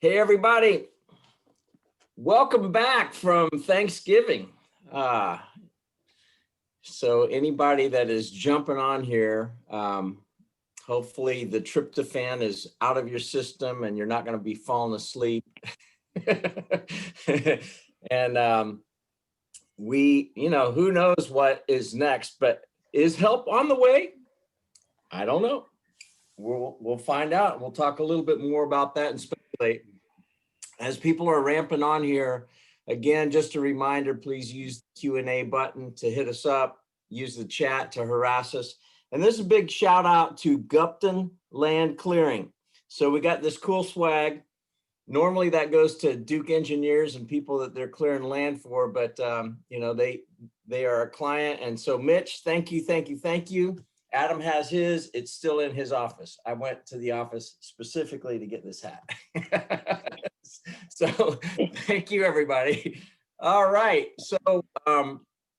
Hey, everybody. Welcome back from Thanksgiving. So anybody that is jumping on here, hopefully the tryptophan is out of your system and you're not going to be falling asleep. And who knows what is next, but is help on the way? I don't know. We'll find out. We'll talk a little bit more about that and speculate. As people are ramping on here, again, just a reminder, please use the Q&A button to hit us up, use the chat to harass us. And this is a big shout out to Gupton Land Clearing. So we got this cool swag. Normally that goes to Duke engineers and people that they're clearing land for, but they are a client. And so Mitch, thank you. Adam has his, it's still in his office. I went to the office specifically to get this hat. So thank you, everybody. All right, so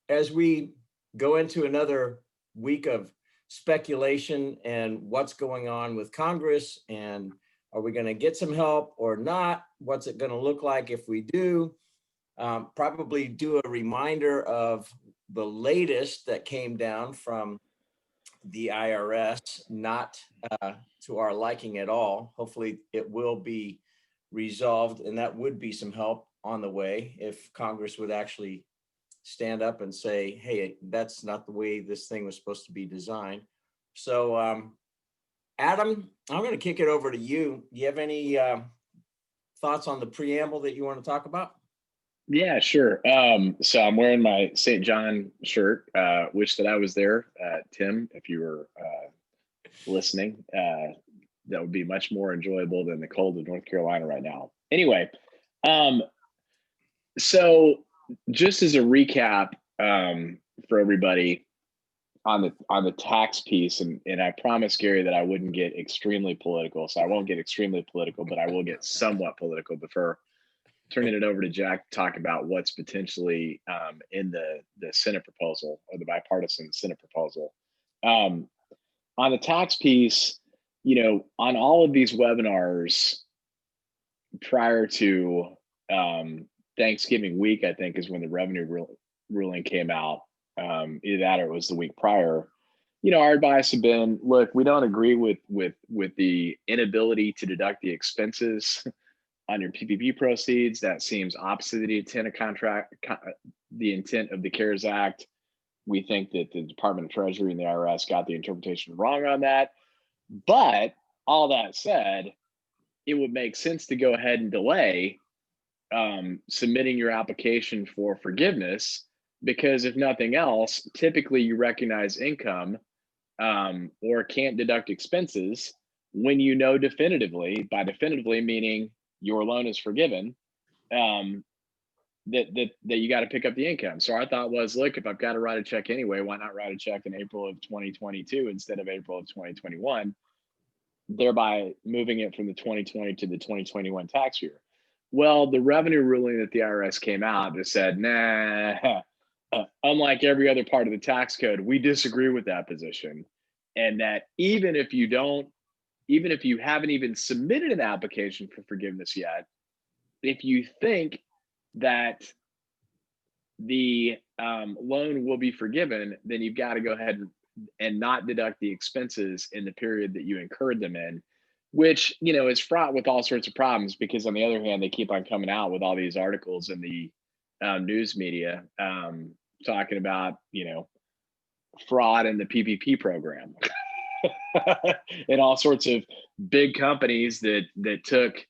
as we go into another week of speculation and what's going on with Congress, and are we gonna get some help or not? What's it gonna look like if we do? Probably do a reminder of the latest that came down from the IRS, not to our liking at all. Hopefully it will be resolved, and that would be some help on the way if Congress would actually stand up and say, hey, that's not the way this thing was supposed to be designed. So Adam, I'm going to kick it over to you. Do you have any thoughts on the preamble that you want to talk about? Yeah, sure. So I'm wearing my St. John shirt. Wish that I was there. Tim, if you were listening, that would be much more enjoyable than the cold of North Carolina right now. Anyway, so just as a recap for everybody on the tax piece, and I promised Gary that I wouldn't get extremely political, so I won't get extremely political, but I will get somewhat political before turning it over to Jack to talk about what's potentially in the Senate proposal, or the bipartisan Senate proposal. On the tax piece, on all of these webinars prior to Thanksgiving week, I think is when the revenue ruling came out. Either that or it was the week prior. Our advice had been, look, we don't agree with the inability to deduct the expenses on your PPP proceeds. That seems opposite of the intent of the intent of the CARES Act. We think that the Department of Treasury and the IRS got the interpretation wrong on that. But all that said, it would make sense to go ahead and delay submitting your application for forgiveness, because if nothing else, typically you recognize income or can't deduct expenses when you know definitively, by definitively meaning your loan is forgiven, that you got to pick up the income. So our thought was, look, if I've got to write a check anyway, why not write a check in April of 2022 instead of April of 2021, thereby moving it from the 2020 to the 2021 tax year. Well, the revenue ruling that the IRS came out that said, nah, unlike every other part of the tax code, we disagree with that position. And that even if you haven't even submitted an application for forgiveness yet, if you think that the loan will be forgiven, then you've got to go ahead and not deduct the expenses in the period that you incurred them in, which, is fraught with all sorts of problems, because on the other hand, they keep on coming out with all these articles in the news media talking about, fraud in the PPP program. And all sorts of big companies that took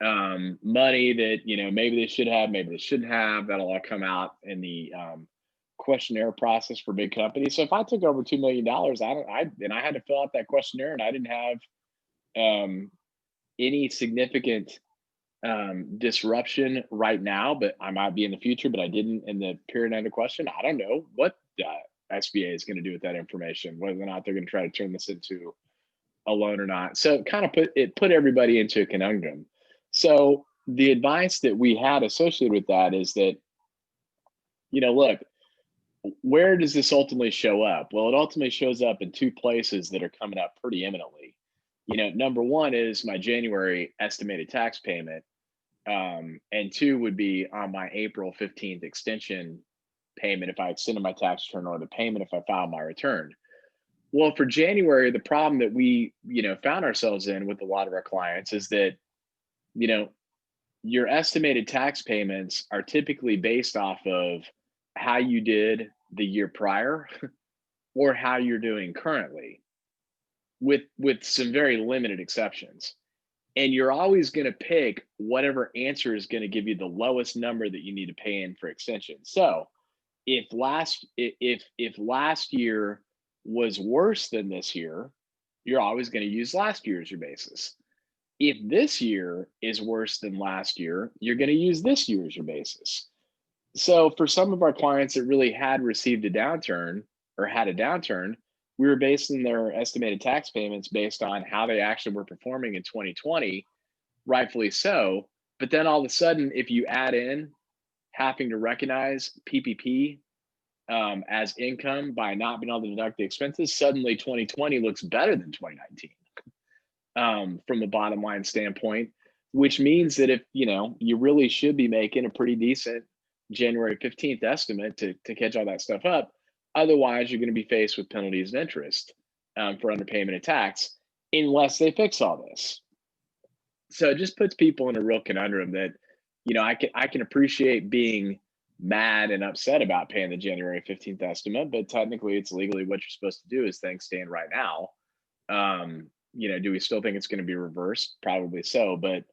money that maybe they should have, maybe they shouldn't have. That'll all come out in the questionnaire process for big companies. So if I took over $2 million, I had to fill out that questionnaire, and I didn't have any significant disruption right now, but I might be in the future, but I didn't in the period under question. I don't know what SBA is going to do with that information, whether or not they're going to try to turn this into a loan or not. So it kind of put everybody into a conundrum. So the advice that we had associated with that is that, look, where does this ultimately show up? Well, it ultimately shows up in two places that are coming up pretty imminently. Number one is my January estimated tax payment And two would be on my April 15th extension payment if I extended my tax return, or the payment if I filed my return. Well, for January, the problem that we, found ourselves in with a lot of our clients is that, you know, your estimated tax payments are typically based off of how you did the year prior or how you're doing currently, with some very limited exceptions. And you're always going to pick whatever answer is going to give you the lowest number that you need to pay in for extension. So if last year was worse than this year, you're always going to use last year as your basis. If this year is worse than last year, you're going to use this year as your basis. So for some of our clients that really had received a downturn or had a downturn, we were basing their estimated tax payments based on how they actually were performing in 2020, rightfully so. But then all of a sudden, if you add in having to recognize PPP as income by not being able to deduct the expenses, suddenly 2020 looks better than 2019 from a bottom line standpoint, which means that if you really should be making a pretty decent January 15th estimate to catch all that stuff up. Otherwise, you're going to be faced with penalties and interest for underpayment of tax unless they fix all this. So it just puts people in a real conundrum that, I can appreciate being mad and upset about paying the January 15th estimate, but technically it's legally what you're supposed to do as things stand right now. Do we still think it's going to be reversed? Probably so, but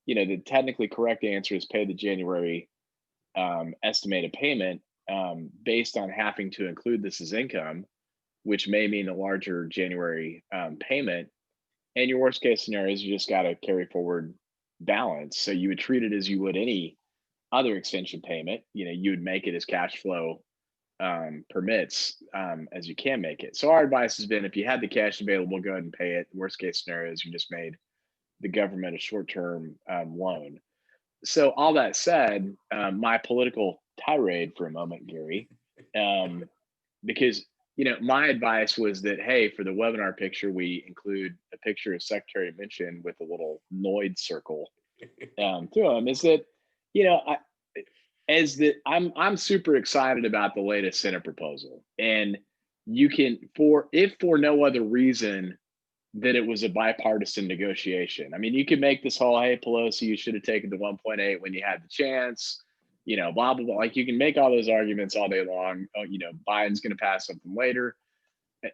the technically correct answer is pay the January estimated payment based on having to include this as income, which may mean a larger January payment. And your worst case scenario is you just got to carry forward balance. So you would treat it as you would any other extension payment. You would make it as cash flow permits as you can make it. So our advice has been, if you had the cash available, go ahead and pay it. Worst case scenario is you just made the government a short-term loan. So all that said, my political tirade for a moment, Gary, because my advice was that, hey, for the webinar picture, we include a picture of Secretary Minchin with a little Noid circle through him. Is that I'm super excited about the latest Senate proposal, and you can if for no other reason that it was a bipartisan negotiation. I mean, you could make this whole, hey, Pelosi, you should have taken the 1.8 when you had the chance, blah, blah, blah. Like, you can make all those arguments all day long. Oh, Biden's going to pass something later.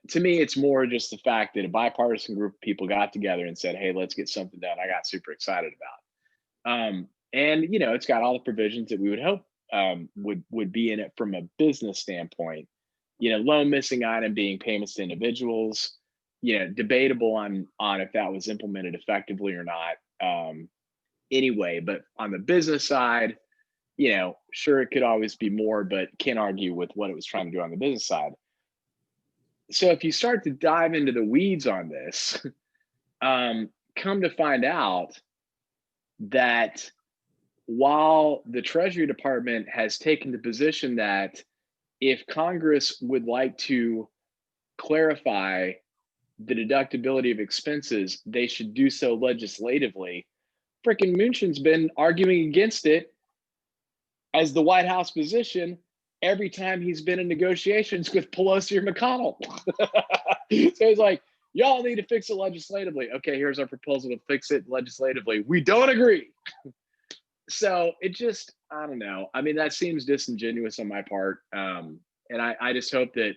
To me, it's more just the fact that a bipartisan group of people got together and said, hey, let's get something done. I got super excited about. And, it's got all the provisions that we would hope would be in it from a business standpoint. Loan missing item being payments to individuals, debatable on if that was implemented effectively or not. Anyway, but on the business side, sure, it could always be more, but can't argue with what it was trying to do on the business side. So if you start to dive into the weeds on this, come to find out that while the Treasury Department has taken the position that if Congress would like to clarify the deductibility of expenses, they should do so legislatively. Frickin' Munchin's been arguing against it as the White House position every time he's been in negotiations with Pelosi or McConnell. So he's like, y'all need to fix it legislatively. Okay, here's our proposal to fix it legislatively. We don't agree. So it just, I don't know. I mean, that seems disingenuous on my part. And I just hope they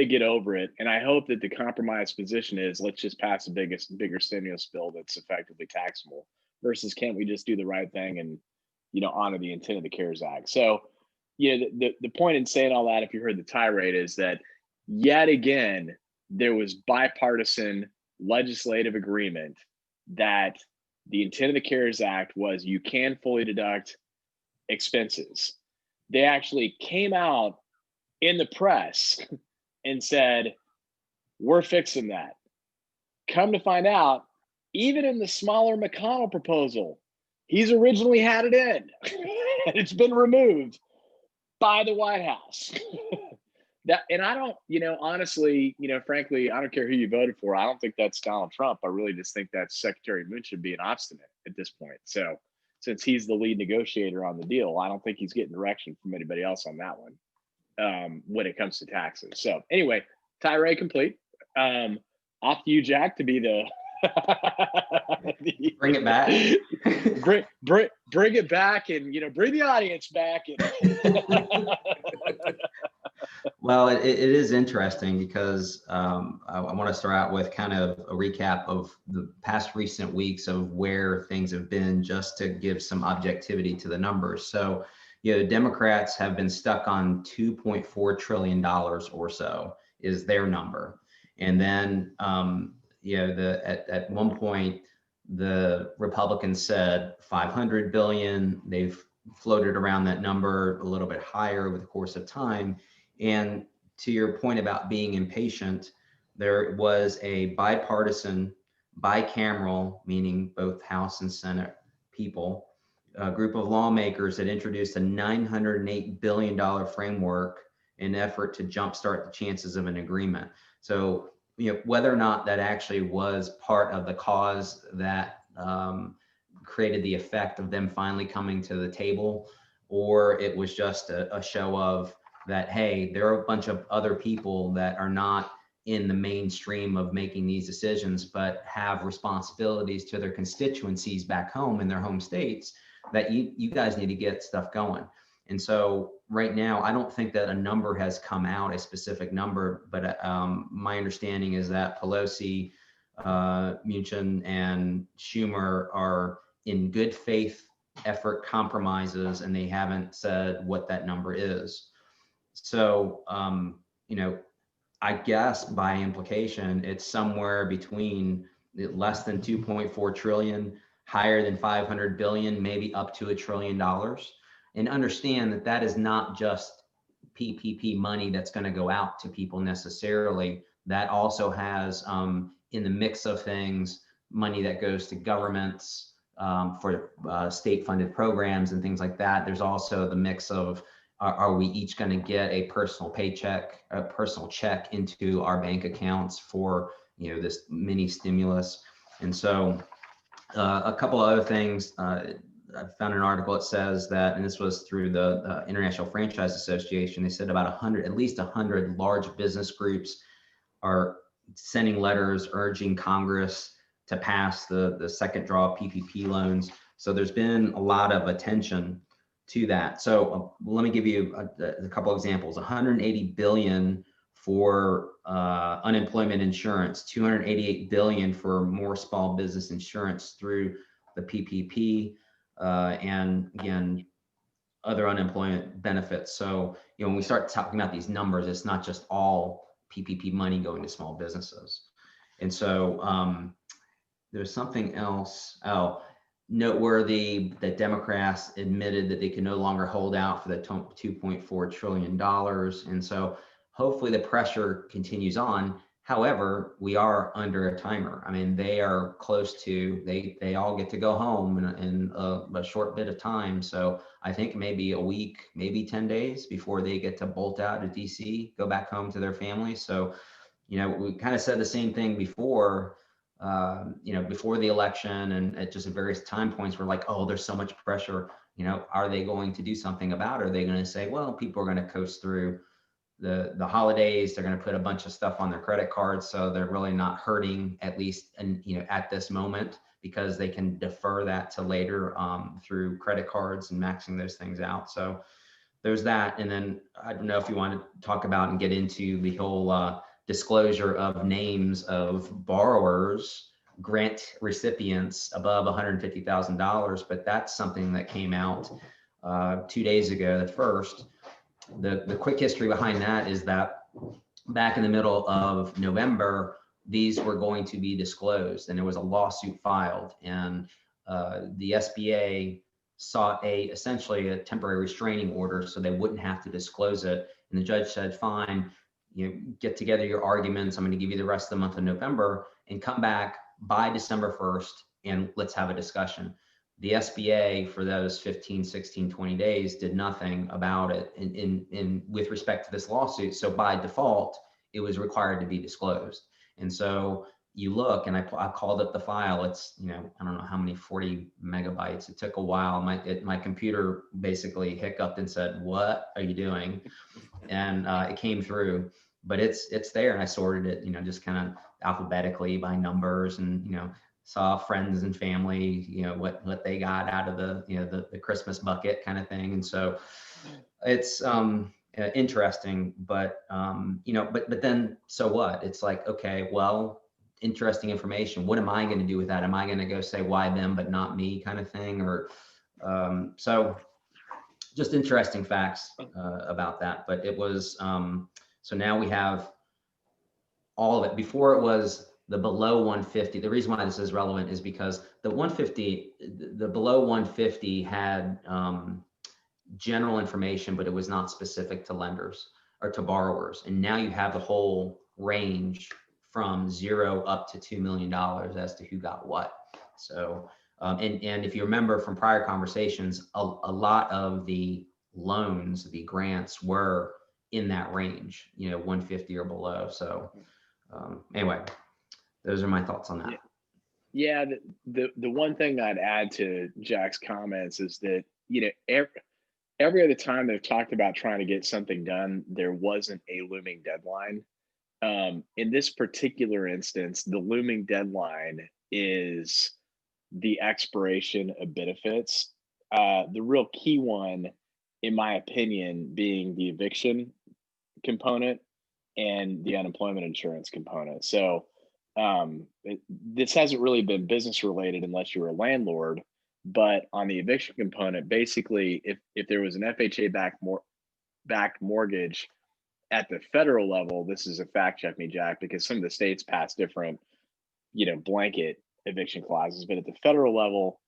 get over it. And I hope that the compromise position is, let's just pass a bigger stimulus bill that's effectively taxable versus can't we just do the right thing and, honor the intent of the CARES Act. So, the point in saying all that, if you heard the tirade, is that yet again, there was bipartisan legislative agreement that the intent of the CARES Act was you can fully deduct expenses. They actually came out in the press and said, we're fixing that. Come to find out, even in the smaller McConnell proposal, he's originally had it in and it's been removed by the White House. That, and I don't, honestly, frankly, I don't care who you voted for. I don't think that's Donald Trump. I really just think that Secretary Mnuchin being obstinate at this point. So since he's the lead negotiator on the deal, I don't think he's getting direction from anybody else on that one when it comes to taxes. So anyway, tirade complete. Off to you, Jack, to be the Bring it back. bring it back, and bring the audience back. And Well, it is interesting because I want to start out with kind of a recap of the past recent weeks of where things have been, just to give some objectivity to the numbers. So, Democrats have been stuck on $2.4 trillion or so is their number. And then, at one point, the Republicans said 500 billion. They've floated around that number a little bit higher over the course of time. And to your point about being impatient, there was a bipartisan, bicameral, meaning both House and Senate people, a group of lawmakers that introduced a $908 billion framework in an effort to jumpstart the chances of an agreement. So, whether or not that actually was part of the cause that created the effect of them finally coming to the table, or it was just a show of that, hey, there are a bunch of other people that are not in the mainstream of making these decisions, but have responsibilities to their constituencies back home in their home states, that you guys need to get stuff going. And so right now, I don't think that a number has come out, a specific number, but my understanding is that Pelosi, Mnuchin, and Schumer are in good faith effort compromises, and they haven't said what that number is. So, I guess by implication, it's somewhere between less than 2.4 trillion, higher than 500 billion, maybe up to $1 trillion. And understand that that is not just PPP money that's going to go out to people necessarily. That also has, in the mix of things, money that goes to governments for state-funded programs and things like that. There's also the mix of, are we each going to get a personal paycheck, a personal check into our bank accounts for this mini stimulus? And so a couple of other things. I found an article that says that, and this was through the International Franchise Association, they said about 100, at least 100 large business groups are sending letters urging Congress to pass the second draw PPP loans. So there's been a lot of attention to that. So let me give you a couple examples. 180 billion for unemployment insurance, 288 billion for more small business insurance through the PPP, and again, other unemployment benefits. So, when we start talking about these numbers, it's not just all PPP money going to small businesses. And so there's something else. Oh, noteworthy that Democrats admitted that they can no longer hold out for the $2.4 trillion. And so hopefully the pressure continues on. However, we are under a timer. I mean, they are close to, they all get to go home in a short bit of time. So I think maybe a week, maybe 10 days before they get to bolt out of DC, go back home to their families. So, we kind of said the same thing before, before the election, and at just at various time points, we're like, oh, there's so much pressure. Are they going to do something about it? Are they going to say, well, people are going to coast through the holidays, they're going to put a bunch of stuff on their credit cards, so they're really not hurting, at least, and at this moment, because they can defer that to later through credit cards and maxing those things out. So there's that. And then I don't know if you want to talk about and get into the whole disclosure of names of borrowers, grant recipients above $150,000, but that's something that came out 2 days ago. The first, the quick history behind that is that back in the middle of November, these were going to be disclosed, and there was a lawsuit filed, and the SBA sought essentially a temporary restraining order so they wouldn't have to disclose it. And the judge said, fine, get together your arguments. I'm going to give you the rest of the month of November and come back by December 1st, and let's have a discussion. The SBA for those 15, 16, 20 days did nothing about it in with respect to this lawsuit. So by default, it was required to be disclosed. And so you look, and I called up the file. It's, you know, I don't know how many, 40 megabytes. It took a while. My computer basically hiccuped and said, "What are you doing?" And it came through, but it's there. And I sorted it, you know, just kind of alphabetically by numbers, and, you know, saw friends and family, you know, what they got out of the, you know, the Christmas bucket kind of thing. And so it's interesting, but you know, but then so what? It's like, okay, well, interesting information. What am I going to do with that? Am I going to go say why them but not me kind of thing? Or so just interesting facts about that. But it was so now we have all of it. Before it was the below 150. The reason why this is relevant is because the 150, the below 150 had general information, but it was not specific to lenders or to borrowers. And now you have the whole range from 0 up to $2 million as to who got what. So, and if you remember from prior conversations, a lot of the loans, the grants were in that range, you know, 150 or below. So anyway, those are my thoughts on that. Yeah, the one thing I'd add to Jack's comments is that, you know, every other time they've talked about trying to get something done, there wasn't a looming deadline. In this particular instance, the looming deadline is the expiration of benefits. The real key one, in my opinion, being the eviction component and the unemployment insurance component. So this hasn't really been business related unless you're a landlord. But on the eviction component, basically, if there was an FHA backed mortgage at the federal level, this is a fact check me, Jack, because some of the states pass different, you know, blanket eviction clauses. But at the federal level,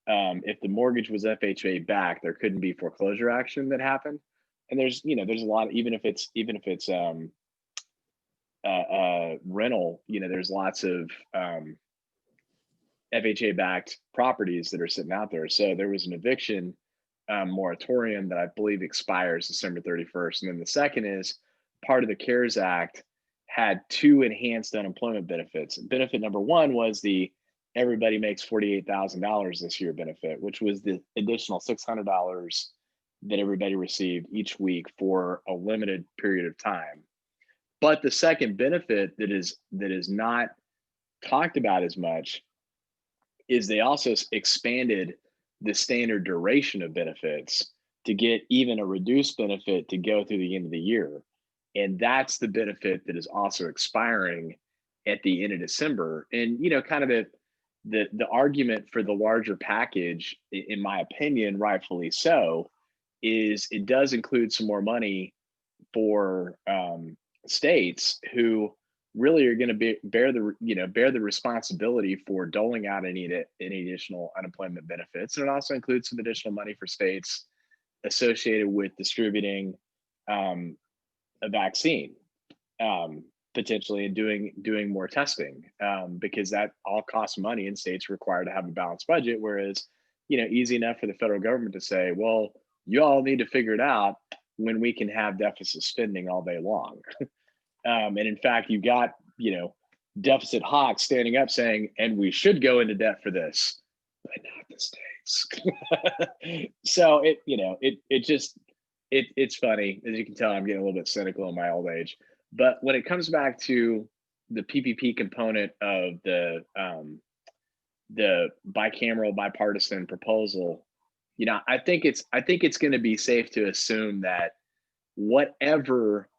if the mortgage was FHA backed, there couldn't be foreclosure action that happened. And there's, you know, there's a lot, even if it's rental, you know, there's lots of FHA backed properties that are sitting out there. So there was an eviction moratorium that I believe expires December 31st. And then the second is part of the CARES Act had 2 enhanced unemployment benefits. Benefit number 1 was the everybody makes $48,000 this year benefit, which was the additional $600 that everybody received each week for a limited period of time. But the second benefit that is not talked about as much is they also expanded the standard duration of benefits to get even a reduced benefit to go through the end of the year. And that's the benefit that is also expiring at the end of December. And, you know, kind of the argument for the larger package, in my opinion, rightfully so, is it does include some more money for states who really are going to bear the responsibility for doling out any additional unemployment benefits. And it also includes some additional money for states associated with distributing a vaccine, potentially, and doing more testing, because that all costs money, and states are required to have a balanced budget. Whereas, you know, easy enough for the federal government to say, well, you all need to figure it out when we can have deficit spending all day long. And in fact, you got, you know, deficit hawks standing up saying, and we should go into debt for this, but not the states. So it's funny. As you can tell, I'm getting a little bit cynical in my old age. But when it comes back to the PPP component of the bicameral bipartisan proposal, you know, I think it's going to be safe to assume that whatever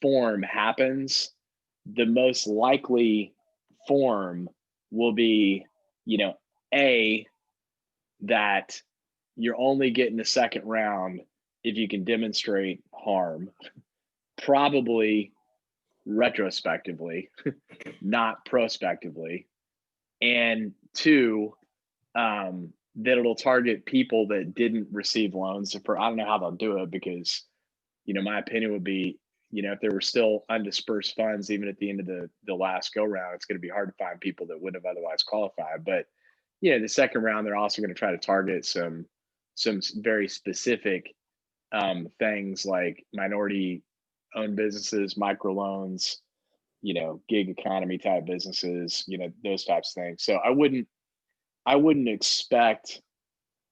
form happens, the most likely form will be, you know, that you're only getting the second round if you can demonstrate harm, probably retrospectively, not prospectively, and 2, that it'll target people that didn't receive loans. I don't know how they'll do it, because, you know, my opinion would be, you know, if there were still undispersed funds, even at the end of the last go round, it's going to be hard to find people that wouldn't have otherwise qualified. But Yeah, the second round, they're also going to try to target some very specific things like minority owned businesses, microloans, gig economy type businesses, those types of things. So I wouldn't expect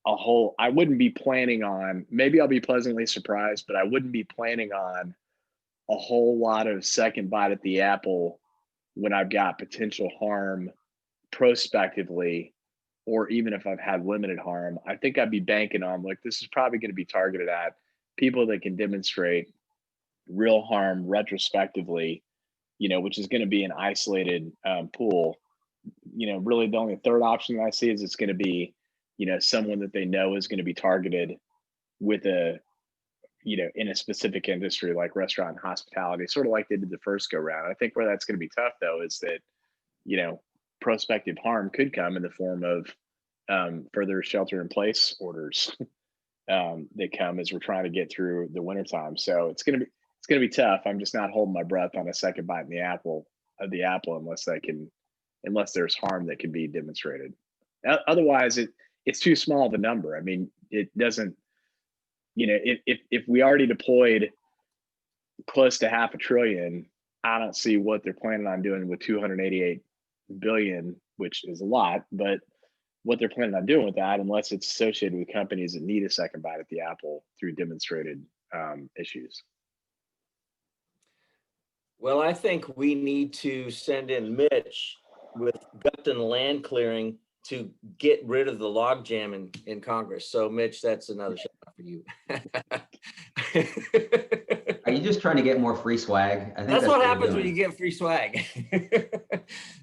I wouldn't be planning on, maybe I'll be pleasantly surprised, but I wouldn't be planning on a whole lot of second bite at the apple when I've got potential harm prospectively, or even if I've had limited harm. I think I'd be banking on, like, this is probably going to be targeted at people that can demonstrate real harm retrospectively, which is going to be an isolated pool. Really the only third option that I see is it's going to be, someone that they know is going to be targeted with in a specific industry like restaurant and hospitality, sort of like they did the first go round. I think where that's going to be tough though is that, prospective harm could come in the form of further shelter in place orders that come as we're trying to get through the wintertime. So it's gonna be tough. I'm just not holding my breath on a second bite in the apple unless there's harm that can be demonstrated. Otherwise, it's too small of a number. I mean, it doesn't. If we already deployed close to half a trillion, I don't see what they're planning on doing with 288 billion, which is a lot, but what they're planning on doing with that, unless it's associated with companies that need a second bite at the apple through demonstrated issues. Well, I think we need to send in Mitch with Gupton land clearing to get rid of the logjam in Congress. So Mitch, that's another shout out for you. Are you just trying to get more free swag? I think That's what you're happens when doing. you get free swag.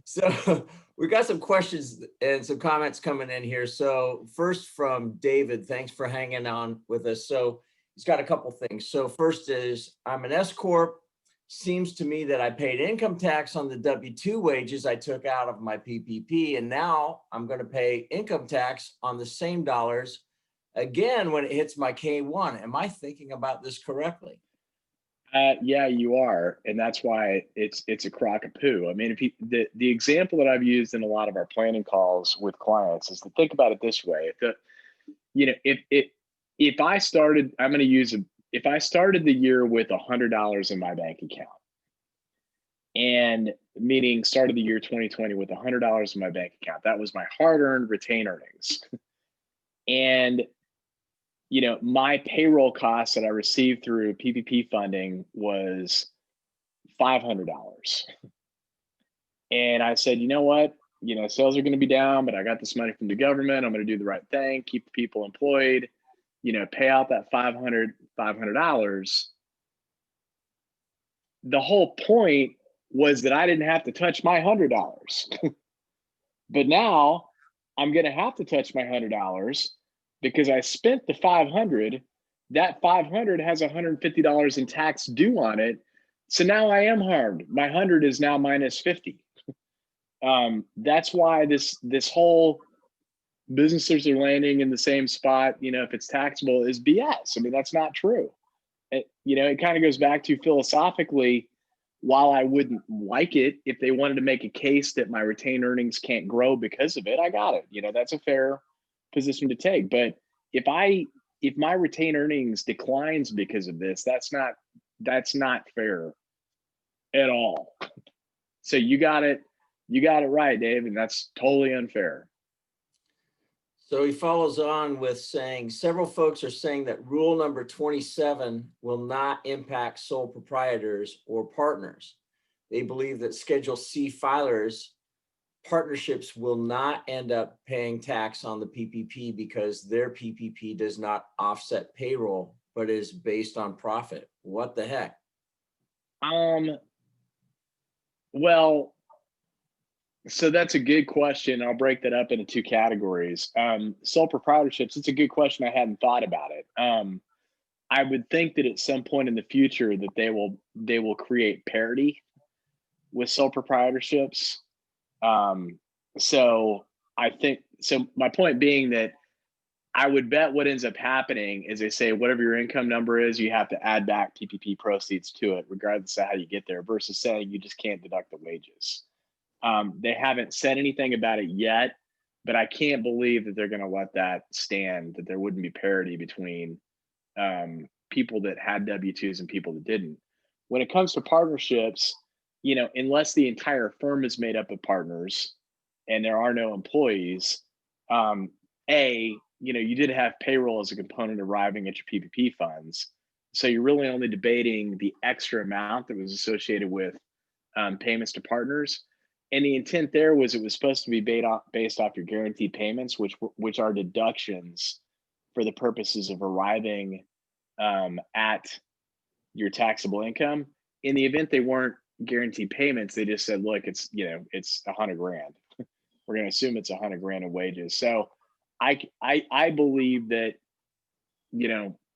So we got some questions and some comments coming in here. So first from David, thanks for hanging on with us. So he's got a couple things. So first is, I'm an S Corp. Seems to me that I paid income tax on the W-2 wages I took out of my PPP, and now I'm going to pay income tax on the same dollars again when it hits my K-1. Am I thinking about this correctly? Yeah, you are, and that's why it's a crock of poo. I mean, the example that I've used in a lot of our planning calls with clients is to think about it this way: if I started, if I started the year with $100 in my bank account, and meaning started the year 2020 with $100 in my bank account, that was my hard-earned retained earnings, and my payroll costs that I received through PPP funding was $500. And I said, you know what? Sales are going to be down, but I got this money from the government. I'm going to do the right thing, keep the people employed, pay out that $500. The whole point was that I didn't have to touch my $100. But now I'm going to have to touch my $100 because I spent the 500. That 500 has $150 in tax due on it. So now I am harmed. My 100 is now minus 50. That's why this whole businesses are landing in the same spot, if it's taxable, is BS. I mean, that's not true. It kind of goes back to philosophically, while I wouldn't like it if they wanted to make a case that my retained earnings can't grow because of it, I got it. That's a fair position to take. But if my retained earnings declines because of this, that's not fair at all. So you got it right, Dave, and that's totally unfair. So he follows on with saying, several folks are saying that rule number 27 will not impact sole proprietors or partners. They believe that Schedule C filers partnerships will not end up paying tax on the PPP because their PPP does not offset payroll, but is based on profit. What the heck? Well, so that's a good question. I'll break that up into two categories. Sole proprietorships, it's a good question. I hadn't thought about it. I would think that at some point in the future that they will create parity with sole proprietorships. So my point being that I would bet what ends up happening is they say, whatever your income number is, you have to add back PPP proceeds to it, regardless of how you get there, versus saying you just can't deduct the wages. They haven't said anything about it yet. but I can't believe that they're going to let that stand, that there wouldn't be parity between people that had W-2s and people that didn't. When it comes to partnerships, unless the entire firm is made up of partners and there are no employees, you did have payroll as a component arriving at your PPP funds. So you're really only debating the extra amount that was associated with payments to partners. And the intent there was it was supposed to be based off your guaranteed payments, which are deductions for the purposes of arriving at your taxable income. In the event they weren't guaranteed payments, they just said, look, it's $100 grand. We're going to assume it's $100 grand in wages. So I believe that,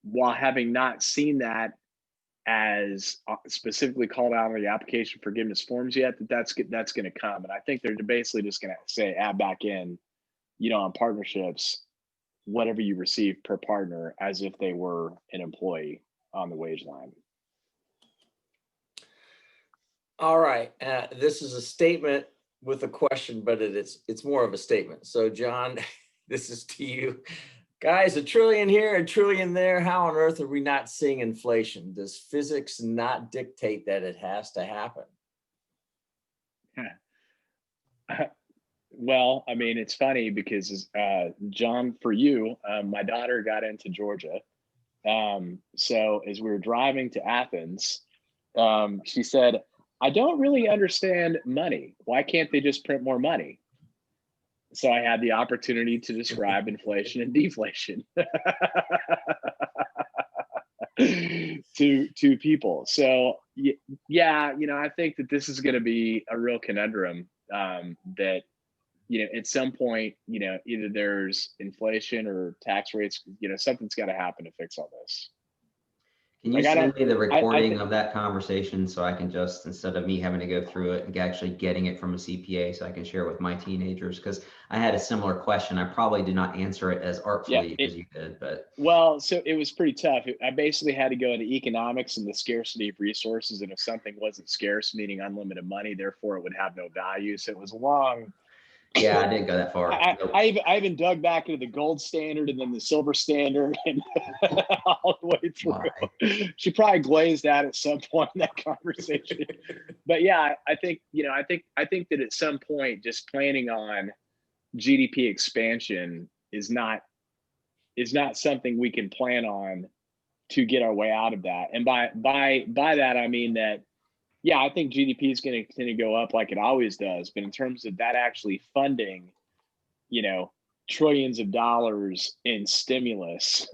while having not seen that as specifically called out on the application forgiveness forms yet, that's going to come. And I think they're basically just going to say, add back in, on partnerships, whatever you receive per partner as if they were an employee on the wage line. All right. This is a statement with a question, but it's more of a statement. So John, this is to you. Guys, $1 trillion here, $1 trillion there. How on earth are we not seeing inflation? Does physics not dictate that it has to happen? Well, I mean, it's funny because, John, for you, my daughter got into Georgia. So as we were driving to Athens, she said, I don't really understand money. Why can't they just print more money? So I had the opportunity to describe inflation and deflation to people. So yeah, I think that this is going to be a real conundrum, that, at some point, either there's inflation or tax rates, something's got to happen to fix all this. Can you send me the recording of that conversation so I can just, instead of me having to go through it and actually getting it from a CPA so I can share it with my teenagers? Because I had a similar question. I probably did not answer it as artfully as you did, but. Well, so it was pretty tough. I basically had to go into economics and the scarcity of resources. And if something wasn't scarce, meaning unlimited money, therefore it would have no value. So it was long. Yeah, I didn't go that far. I even dug back into the gold standard and then the silver standard and all the way through. Why? She probably glazed out at some point in that conversation. But yeah, I think that at some point, just planning on GDP expansion is not something we can plan on to get our way out of that. And by that I mean that, yeah, I think GDP is going to continue to go up like it always does. But in terms of that actually funding, trillions of dollars in stimulus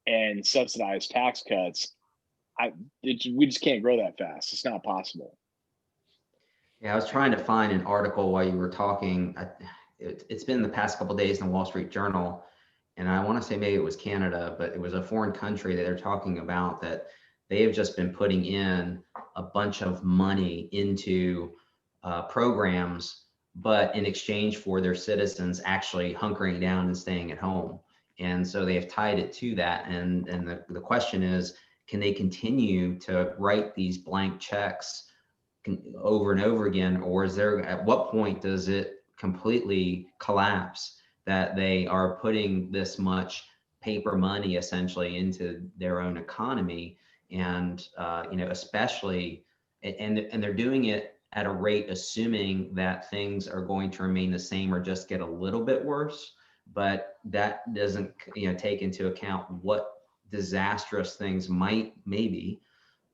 and subsidized tax cuts, we just can't grow that fast. It's not possible. Yeah, I was trying to find an article while you were talking. It's been the past couple of days in the Wall Street Journal, and I want to say maybe it was Canada, but it was a foreign country that they're talking about that they have just been putting in a bunch of money into programs, but in exchange for their citizens actually hunkering down and staying at home. And so they have tied it to that. And the question is, can they continue to write these blank checks over and over again? Or at what point does it completely collapse that they are putting this much paper money essentially into their own economy? And especially, and they're doing it at a rate assuming that things are going to remain the same or just get a little bit worse, but that doesn't take into account what disastrous things maybe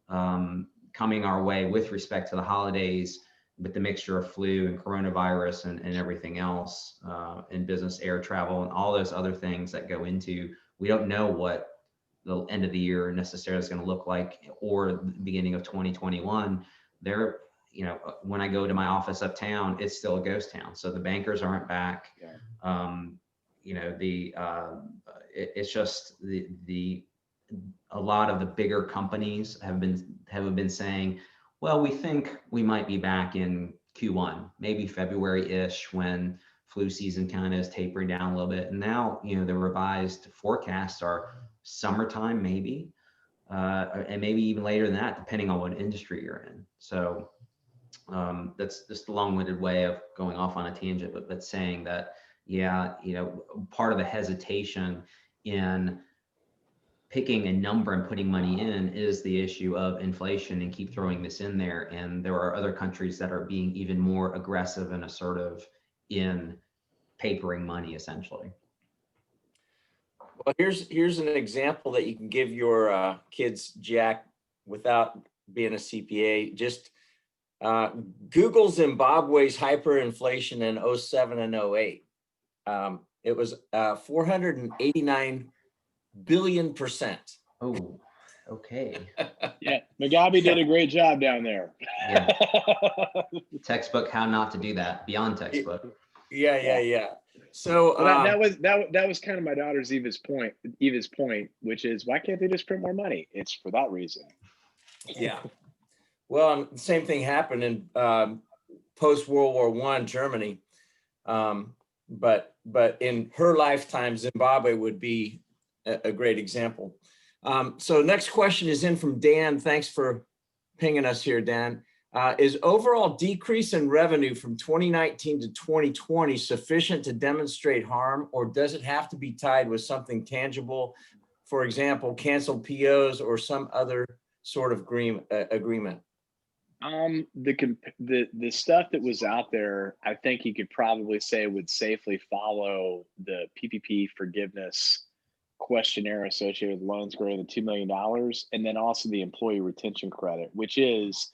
coming our way with respect to the holidays, with the mixture of flu and coronavirus and everything else, and business air travel and all those other things that go into. We don't know what the end of the year necessarily is going to look like, or the beginning of 2021. When I go to my office uptown, it's still a ghost town. So the bankers aren't back. Yeah. It's just a lot of the bigger companies have been saying, well, we think we might be back in Q1, maybe February-ish, when flu season kind of is tapering down a little bit. And now, the revised forecasts are summertime, maybe, and maybe even later than that, depending on what industry you're in. So that's just a long-winded way of going off on a tangent, but saying that, yeah, part of the hesitation in picking a number and putting money in is the issue of inflation, and keep throwing this in there. And there are other countries that are being even more aggressive and assertive in papering money, essentially. Well, here's an example that you can give your kids, Jack, without being a CPA. Just Google Zimbabwe's hyperinflation in 07 and 08. It was 489 billion %. Oh, okay. Yeah, Mugabe did a great job down there. Yeah. Textbook, how not to do that, beyond textbook. Yeah. So well, that was kind of my daughter's Eva's point, which is, why can't they just print more money? It's for that reason. Yeah. Well, the same thing happened in post-World War I Germany. But in her lifetime, Zimbabwe would be a great example. So next question is in from Dan. Thanks for pinging us here, Dan. Is overall decrease in revenue from 2019 to 2020 sufficient to demonstrate harm, or does it have to be tied with something tangible? For example, canceled POs or some other sort of agreement? The stuff that was out there, I think you could probably say would safely follow the PPP forgiveness questionnaire associated with loans greater than $2 million, and then also the employee retention credit, which is,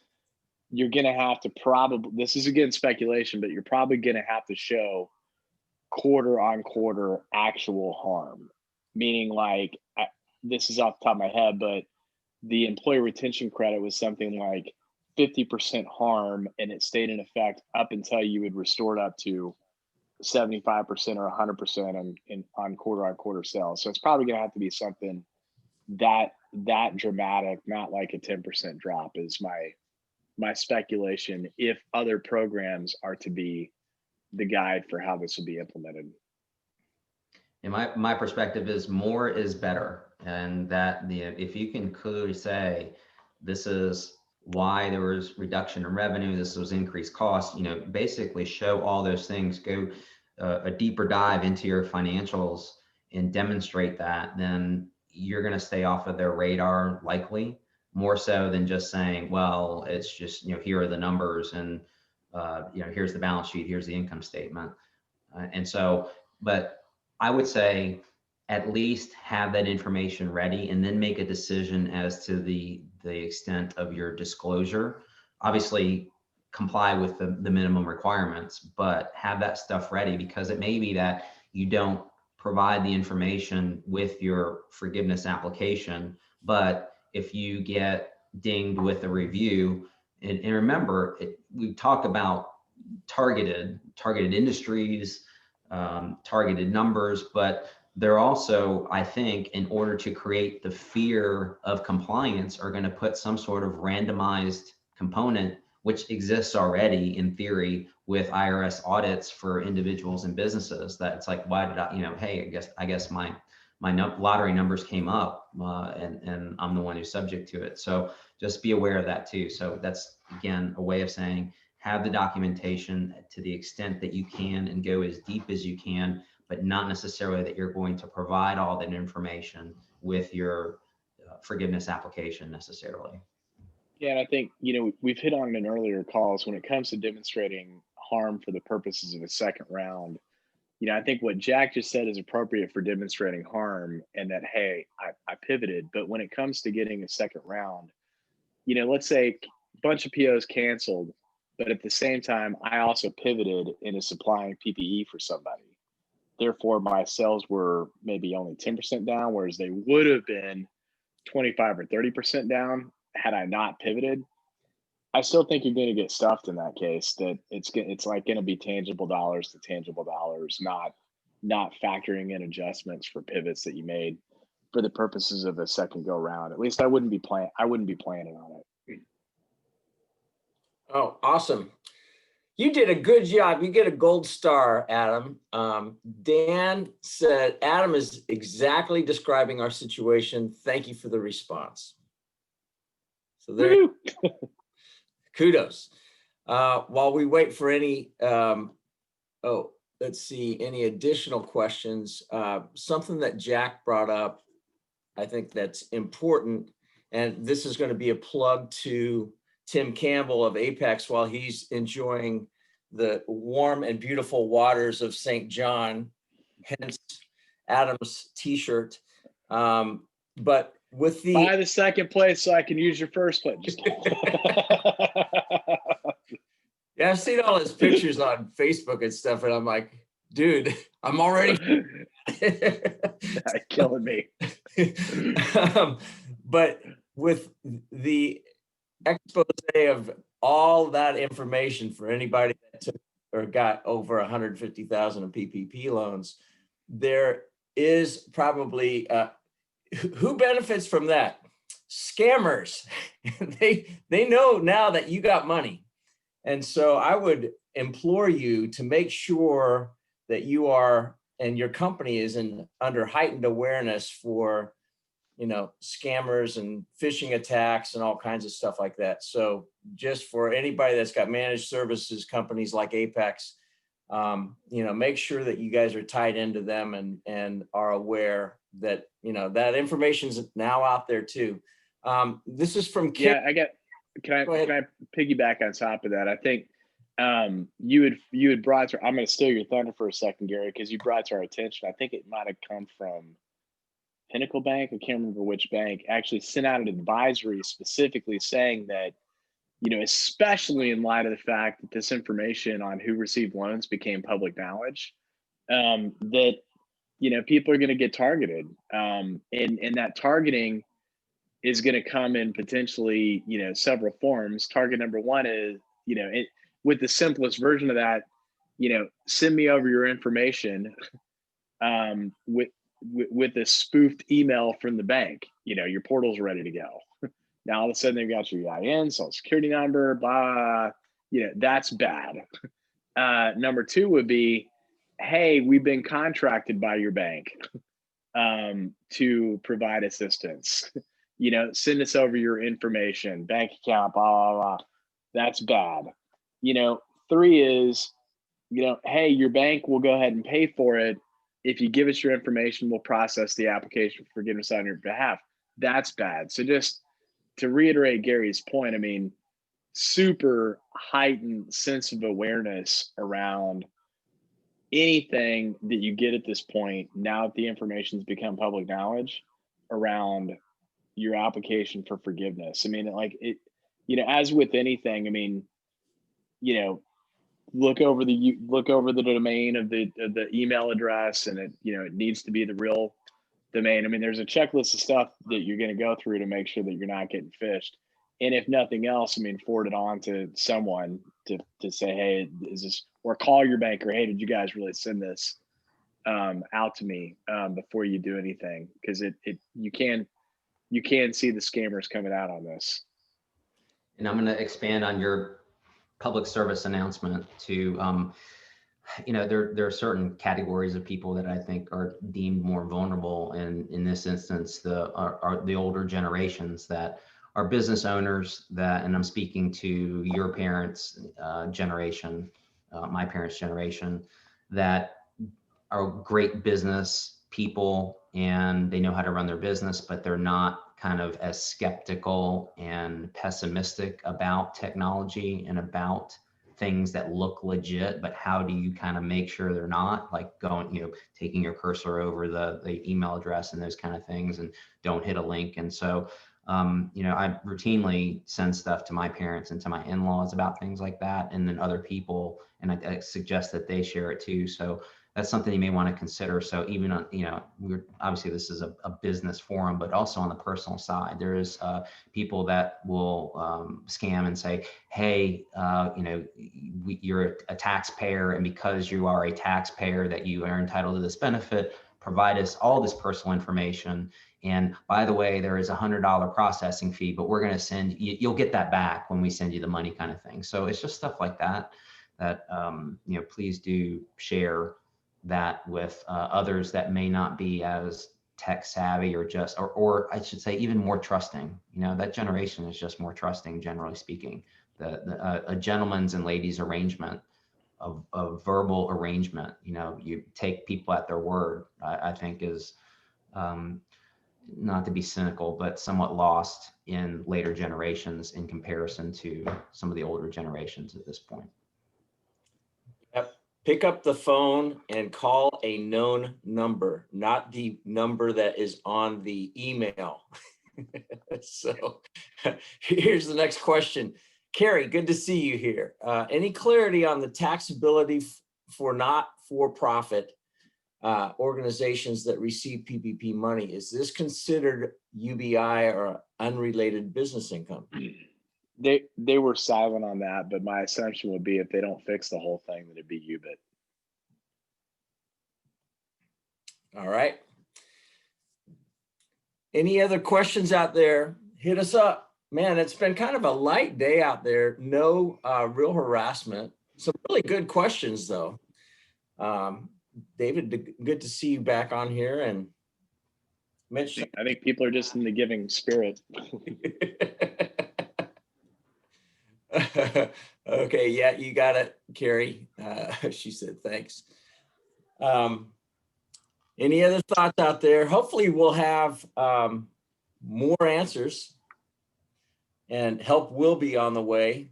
you're going to have to probably, this is again speculation, but you're probably going to have to show quarter on quarter actual harm, meaning like, this is off the top of my head, but the employee retention credit was something like 50% harm, and it stayed in effect up until you would restore it up to 75% or 100% on quarter sales. So it's probably going to have to be something that dramatic, not like a 10% drop is my speculation, if other programs are to be the guide for how this will be implemented. And my perspective is more is better, and that if you can clearly say this is why there was reduction in revenue, this was increased cost, basically show all those things, go a deeper dive into your financials and demonstrate that, then you're going to stay off of their radar, likely more so than just saying, well, it's just, here are the numbers, and here's the balance sheet, here's the income statement. And so, but I would say at least have that information ready, and then make a decision as to the extent of your disclosure. Obviously comply with the minimum requirements, but have that stuff ready, because it may be that you don't provide the information with your forgiveness application, but if you get dinged with a review, and remember, we talk about targeted industries, targeted numbers, but they're also, I think, in order to create the fear of compliance, are going to put some sort of randomized component, which exists already in theory with IRS audits for individuals and businesses. That it's like, why did I, hey, I guess my lottery numbers came up, and I'm the one who's subject to it. So just be aware of that too. So that's, again, a way of saying, have the documentation to the extent that you can, and go as deep as you can, but not necessarily that you're going to provide all that information with your forgiveness application necessarily. Yeah, and I think, we've hit on it in earlier calls, when it comes to demonstrating harm for the purposes of a second round, I think what Jack just said is appropriate for demonstrating harm, and that, hey, I pivoted. But when it comes to getting a second round, let's say a bunch of POs canceled, but at the same time, I also pivoted into supplying PPE for somebody. Therefore, my sales were maybe only 10% down, whereas they would have been 25 or 30% down had I not pivoted. I still think you're going to get stuffed in that case. That it's like going to be tangible dollars to tangible dollars, not factoring in adjustments for pivots that you made for the purposes of a second go round. At least I wouldn't be planning on it. Oh, awesome. You did a good job. You get a gold star, Adam. Dan said, Adam is exactly describing our situation. Thank you for the response. So there, kudos. While we wait for any, let's see, any additional questions? Something that Jack brought up, I think that's important, and this is going to be a plug to Tim Campbell of Apex while he's enjoying the warm and beautiful waters of St. John, hence Adam's t-shirt. But with the Buy the second place so I can use your first place. Just yeah, I've seen all his pictures on Facebook and stuff, and I'm like, dude, I'm already killing me. But with the expose of all that information for anybody that took or got over 150,000 in PPP loans, there is probably who benefits from that? Scammers. they know now that you got money. And so I would implore you to make sure that you are and your company is under heightened awareness for, scammers and phishing attacks and all kinds of stuff like that. So just for anybody that's got managed services companies like Apex, make sure that you guys are tied into them and are aware that, that information is now out there too. This is from Kim. Yeah, can I piggyback on top of that? I think you had brought to, I'm going to steal your thunder for a second, Gary, because you brought to our attention, I think it might have come from Pinnacle Bank, I can't remember which bank, actually sent out an advisory specifically saying that, especially in light of the fact that this information on who received loans became public knowledge, that, people are going to get targeted. And that targeting is going to come in potentially, several forms. Target number one is, with the simplest version of that, send me over your information with a spoofed email from the bank. Your portal's ready to go. Now all of a sudden they've got your EIN, social security number, blah. That's bad. Number two would be, hey, we've been contracted by your bank to provide assistance. Send us over your information, bank account, blah, blah, blah. That's bad. Three is, hey, your bank will go ahead and pay for it. If you give us your information, we'll process the application for forgiveness on your behalf. That's bad. So just to reiterate Gary's point, super heightened sense of awareness around anything that you get at this point, now that the information's become public knowledge, around your application for forgiveness. As with anything, look over the domain of the email address, and it needs to be the real domain. There's a checklist of stuff that you're going to go through to make sure that you're not getting phished. And if nothing else, forward it on to someone to say, hey, is this, or call your banker, hey, did you guys really send this out to me before you do anything? Because you can see the scammers coming out on this. And I'm going to expand on your public service announcement to, there are certain categories of people that I think are deemed more vulnerable. And in this instance, are the older generations that are business owners and I'm speaking to your parents' generation, my parents' generation, that are great business people and they know how to run their business, but they're not kind of as skeptical and pessimistic about technology and about things that look legit, but how do you kind of make sure they're not, like taking your cursor over the email address and those kind of things, and don't hit a link. And so, I routinely send stuff to my parents and to my in-laws about things like that, and then other people, and I suggest that they share it too. So that's something you may want to consider. So even on, obviously this is a business forum, but also on the personal side, there is people that will scam and say, hey, you're a taxpayer, and because you are a taxpayer that you are entitled to this benefit, provide us all this personal information. And by the way, there is $100 processing fee, but we're going to send you'll get that back when we send you the money, kind of thing. So it's just stuff like that please do share that with others that may not be as tech savvy, or I should say even more trusting. That generation is just more trusting, generally speaking. A gentleman's and ladies arrangement a verbal arrangement. You know, you take people at their word, I think is, not to be cynical, but somewhat lost in later generations in comparison to some of the older generations at this point. Yep. Pick up the phone and call a known number, not the number that is on the email. So here's the next question. Carrie, good to see you here. Any clarity on the taxability for not-for-profit organizations that receive PPP money? Is this considered UBI or unrelated business income? They were silent on that, but my assumption would be if they don't fix the whole thing, that it'd be UBIT. All right. Any other questions out there? Hit us up. Man, it's been kind of a light day out there. No real harassment. Some really good questions though. David, good to see you back on here. And Mitch. I think people are just in the giving spirit. Okay, yeah, you got it, Carrie. She said thanks. Any other thoughts out there? Hopefully we'll have more answers, and help will be on the way.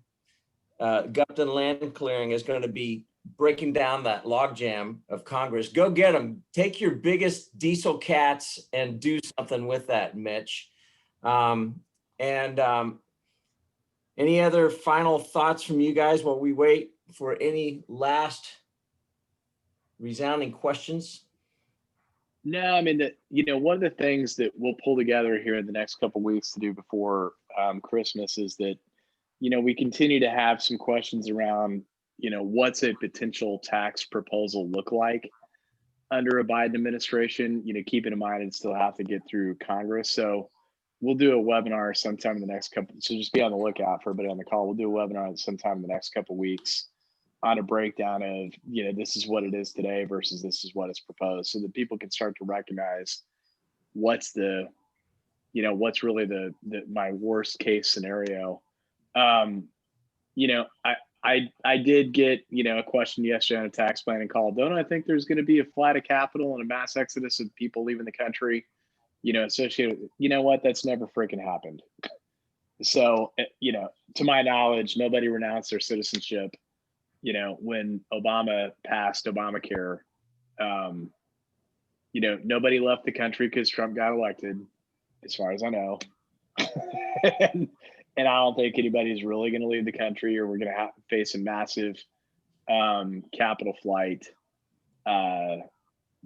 Gupton Land Clearing is going to be breaking down that logjam of Congress. Go get them. Take your biggest diesel cats and do something with that, Mitch. Any other final thoughts from you guys while we wait for any last resounding questions? No, I mean, one of the things that we'll pull together here in the next couple of weeks to do before Christmas is that, we continue to have some questions around, what's a potential tax proposal look like under a Biden administration, keeping in mind it still have to get through Congress. So we'll do a webinar sometime in the next couple. So just be on the lookout for everybody on the call. We'll do a webinar sometime in the next couple of weeks on a breakdown of, this is what it is today versus this is what is proposed, so that people can start to recognize what's really my worst case scenario. I did get, a question yesterday on a tax planning call. Don't I think there's going to be a flight of capital and a mass exodus of people leaving the country, associated with, that's never freaking happened. So, to my knowledge, nobody renounced their citizenship when Obama passed Obamacare. Nobody left the country because Trump got elected, as far as I know. and I don't think anybody's really going to leave the country, or we're going to have to face a massive capital flight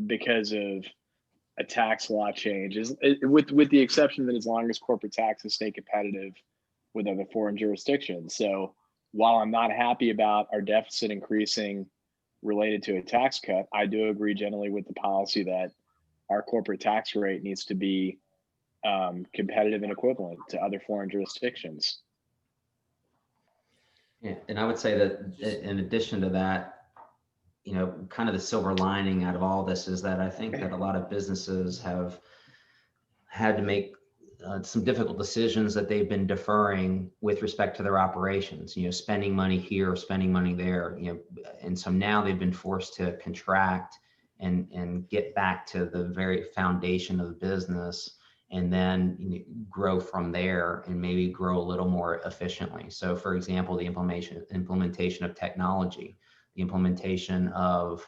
because of a tax law change, with the exception that as long as corporate taxes stay competitive with other foreign jurisdictions. So while I'm not happy about our deficit increasing related to a tax cut, I do agree generally with the policy that our corporate tax rate needs to be competitive and equivalent to other foreign jurisdictions. Yeah, and I would say that in addition to that, kind of the silver lining out of all this is that I think that a lot of businesses have had to make some difficult decisions that they've been deferring with respect to their operations, spending money here, spending money there, and so now they've been forced to contract and get back to the very foundation of the business, and then grow from there and maybe grow a little more efficiently. So for example, the implementation of technology, the implementation of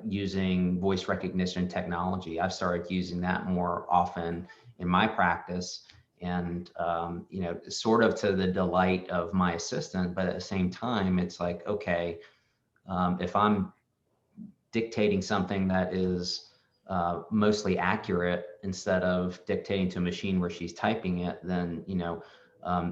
using voice recognition technology. I've started using that more often in my practice, and sort of to the delight of my assistant, but at the same time, it's like, okay, if I'm dictating something that is mostly accurate instead of dictating to a machine where she's typing it, then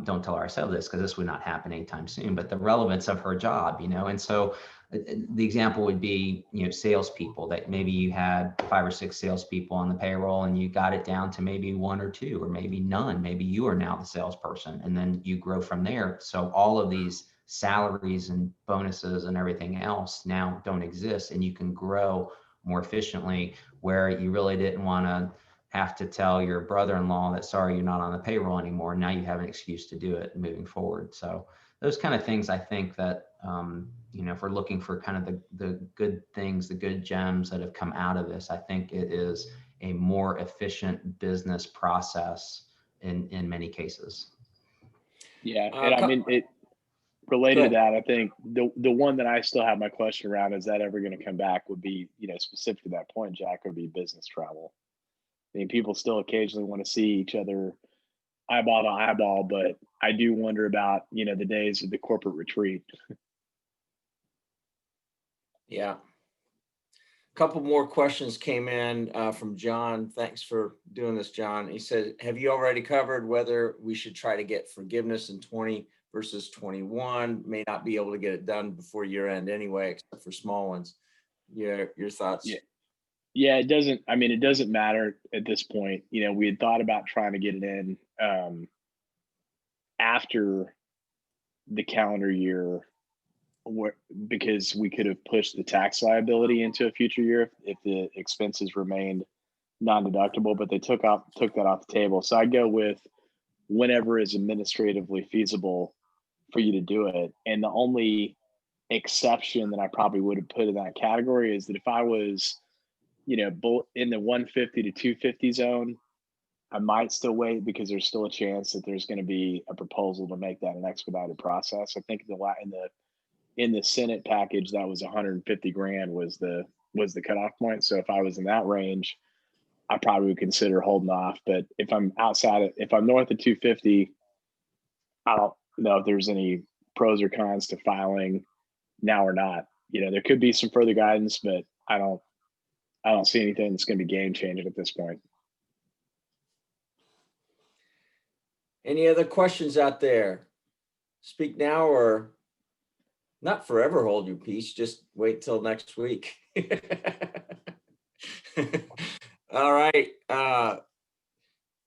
don't tell ourselves this, because this would not happen anytime soon. But the relevance of her job, and so the example would be, salespeople, that maybe you had 5 or 6 salespeople on the payroll and you got it down to maybe 1 or 2, or maybe none. Maybe you are now the salesperson, and then you grow from there. So all of these salaries and bonuses and everything else now don't exist, and you can grow more efficiently, where you really didn't want to have to tell your brother-in-law that, sorry, you're not on the payroll anymore. Now you have an excuse to do it moving forward. So those kind of things, I think that, you know, if we're looking for kind of the good things, the good gems that have come out of this, I think it is a more efficient business process in many cases. Yeah, and I mean, it related to that, I think the one that I still have my question around, is that ever going to come back, would be, you know, specific to that point, Jack, would be business travel. I mean, people still occasionally want to see each other eyeball to eyeball, but I do wonder about, you know, the days of the corporate retreat. Yeah. A couple more questions came in from John. Thanks for doing this, John. He said, have you already covered whether we should try to get forgiveness in 20 versus 21? May not be able to get it done before year end anyway, except for small ones. Your thoughts? Yeah, it doesn't, I mean, it doesn't matter at this point. You know, we had thought about trying to get it in after the calendar year, because we could have pushed the tax liability into a future year if the expenses remained non-deductible, but they took that off the table. So I go with whenever is administratively feasible for you to do it. And the only exception that I probably would have put in that category is that if I was, you know, in the 150 to 250 zone, I might still wait, because there's still a chance that there's going to be a proposal to make that an expedited process. I think in the Senate package, that was 150 grand was the cutoff point. So if I was in that range, I probably would consider holding off. But if I'm if I'm north of 250, I don't know if there's any pros or cons to filing now or not. You know, there could be some further guidance, but I don't see anything that's going to be game changing at this point. Any other questions out there? Speak now or not forever hold your peace. Just wait till next week. All right.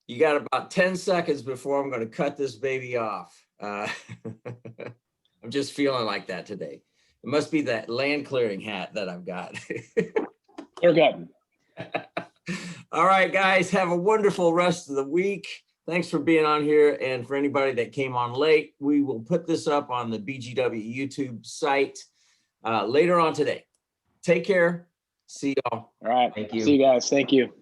You got about 10 seconds before I'm going to cut this baby off. I'm just feeling like that today. It must be that land clearing hat that I've got. They're good. All right, guys, have a wonderful rest of the week. Thanks for being on here. And for anybody that came on late, we will put this up on the BGW YouTube site later on today. Take care. See y'all. All right. Thank you. See you guys. Thank you.